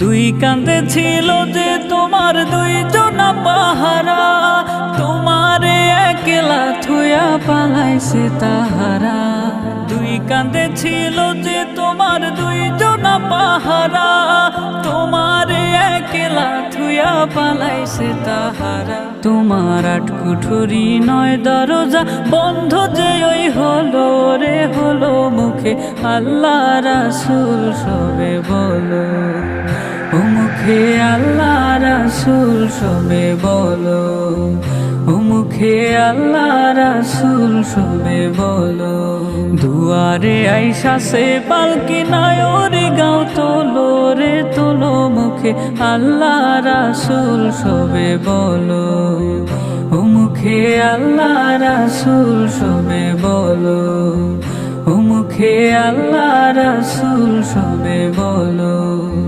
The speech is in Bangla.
দুই কাঁধে ছিল যে তোমার দুইজনা পাহারা, তোমারে একলা থুয়া পালাইছে তাহারা। দুই কাঁধে ছিল যে তোমার দুইজনা পাহারা, তোমারে একলা থুয়া পালাইছে তাহারা। তোমার আট কুঠুরি নয় দরজা বন্ধ যে ওই হলো রে হলো, মুখে আল্লাহ রাসূল সবে বলো, ও মুখে আল্লাহ রাসূল সবে বলো, ও মুখে আল্লাহ রাসূল সবে বলো। দুয়ারে আইসাছে পালকি নায়রে গাও তোলো রে তোলো, মুখে আল্লাহ রাসূল সবে বলো, ও মুখে আল্লাহ রাসূল সবে বলো, ও মুখে আল্লাহ রাসূল সবে বলো।